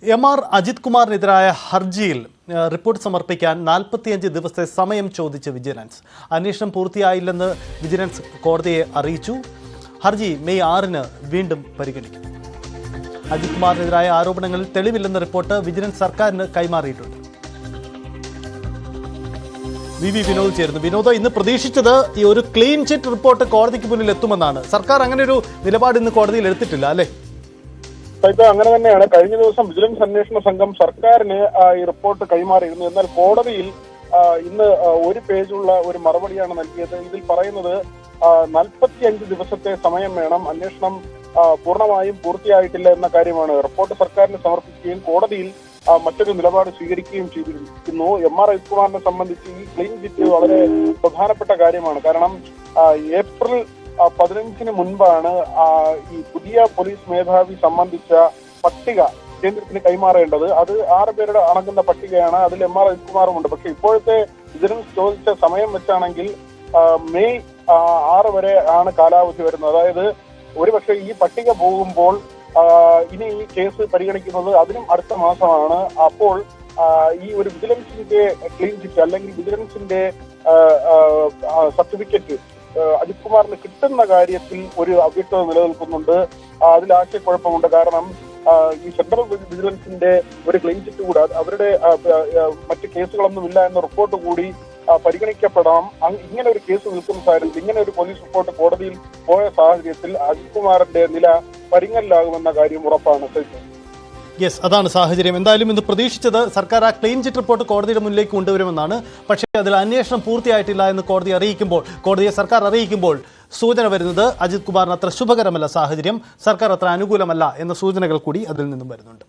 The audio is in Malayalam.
എം.ആർ. അജിത് കുമാറിനെതിരായ ഹർജിയിൽ റിപ്പോർട്ട് സമർപ്പിക്കാൻ 45 ദിവസത്തെ സമയം ചോദിച്ച് വിജിലൻസ്. അന്വേഷണം പൂർത്തിയായില്ലെന്ന് വിജിലൻസ് കോടതിയെ അറിയിച്ചു. ഹർജി മെയ് 6-ന് വീണ്ടും പരിഗണിക്കും. അജിത് കുമാറിനെതിരായ ആരോപണങ്ങളിൽ തെളിവില്ലെന്ന റിപ്പോർട്ട് വിജിലൻസ് സർക്കാരിന് കൈമാറിയിട്ടുണ്ട്. വി വിനോദ് ചേരുന്നു. വിനോദ്, ഇന്ന് പ്രതീക്ഷിച്ചത് ഈ ഒരു ക്ലീൻ ചിറ്റ് റിപ്പോർട്ട് കോടതിക്ക് മുന്നിൽ എത്തുമെന്നാണ്. സർക്കാർ അങ്ങനെ ഒരു നിലപാട് ഇന്ന് കോടതിയിൽ എടുത്തിട്ടില്ല, അല്ലേ? അങ്ങനെ തന്നെയാണ്. കഴിഞ്ഞ ദിവസം വിജിലൻസ് അന്വേഷണ സംഘം സർക്കാരിന് ഈ റിപ്പോർട്ട് കൈമാറിയിരുന്നു. എന്നാൽ കോടതിയിൽ ഇന്ന് ഒരു പേജുള്ള ഒരു മറുപടിയാണ് നൽകിയത്. ഇതിൽ പറയുന്നത് 45 ദിവസത്തെ സമയം വേണം, അന്വേഷണം പൂർണ്ണമായും പൂർത്തിയായിട്ടില്ല എന്ന കാര്യമാണ്. റിപ്പോർട്ട് സർക്കാരിന് സമർപ്പിക്കുകയും കോടതിയിൽ മറ്റൊരു നിലപാട് സ്വീകരിക്കുകയും ചെയ്തിരിക്കുന്നു. എം.ആർ. അജിത് കുമാറിനെ സംബന്ധിച്ച് ഈ ക്ലീൻ ചിറ്റ് വളരെ പ്രധാനപ്പെട്ട കാര്യമാണ്. കാരണം ഏപ്രിൽ 15-ന് മുൻപാണ് ഈ പുതിയ പോലീസ് മേധാവി സംബന്ധിച്ച പട്ടിക കേന്ദ്രത്തിന് കൈമാറേണ്ടത്. അത് 6 പേരുടെ അടങ്ങുന്ന പട്ടികയാണ്. അതിൽ എം.ആർ. അജിത് കുമാറുമുണ്ട്. പക്ഷെ ഇപ്പോഴത്തെ വിജിലൻസ് ചോദിച്ച സമയം വെച്ചാണെങ്കിൽ മെയ് 6 വരെ ആണ് കാലാവധി വരുന്നത്. അതായത് ഒരുപക്ഷെ ഈ പട്ടിക പോകുമ്പോൾ ഇനി ഈ കേസ് പരിഗണിക്കുന്നത് അതിനും അടുത്ത മാസമാണ്. അപ്പോൾ ഈ ഒരു വിജിലൻസിന്റെ ക്ലീൻ ചിറ്റ് അല്ലെങ്കിൽ വിജിലൻസിന്റെ സർട്ടിഫിക്കറ്റ് അജിത് കുമാറിന് കിട്ടുന്ന കാര്യത്തിൽ ഒരു അവ്യക്തത നിലനിൽക്കുന്നുണ്ട്. അതിൽ ആശയക്കുഴപ്പമുണ്ട്. കാരണം ഈ സെൻട്രൽ വിജിലൻസിന്റെ ഒരു ക്ലീൻ ചിറ്റ് കൂടെ അവരുടെ മറ്റ് കേസുകളൊന്നുമില്ല എന്ന റിപ്പോർട്ട് കൂടി പരിഗണിക്കപ്പെടാം. ഇങ്ങനെ ഒരു കേസ് നിൽക്കുന്ന സാഹചര്യത്തിൽ, ഇങ്ങനെ ഒരു പോലീസ് റിപ്പോർട്ട് കോടതിയിൽ പോയ സാഹചര്യത്തിൽ അജിത് കുമാറിന്റെ നില പരിങ്ങലിലാകുമെന്ന കാര്യം ഉറപ്പാണ്. യെസ്, അതാണ് സാഹചര്യം. എന്തായാലും ഇന്ന് പ്രതീക്ഷിച്ചത് സർക്കാർ ആ ക്ലീൻ ചിറ്റ് റിപ്പോർട്ട് കോടതിയുടെ മുന്നിലേക്ക് കൊണ്ടുവരുമെന്നാണ്. പക്ഷേ അതിൽ അന്വേഷണം പൂർത്തിയായിട്ടില്ല എന്ന് കോടതിയെ സർക്കാർ അറിയിക്കുമ്പോൾ സൂചന വരുന്നത് അജിത് കുമാറിന് അത്ര ശുഭകരമല്ല സാഹചര്യം, സർക്കാർ അത്ര അനുകൂലമല്ല എന്ന സൂചനകൾ കൂടി അതിൽ നിന്നും വരുന്നുണ്ട്.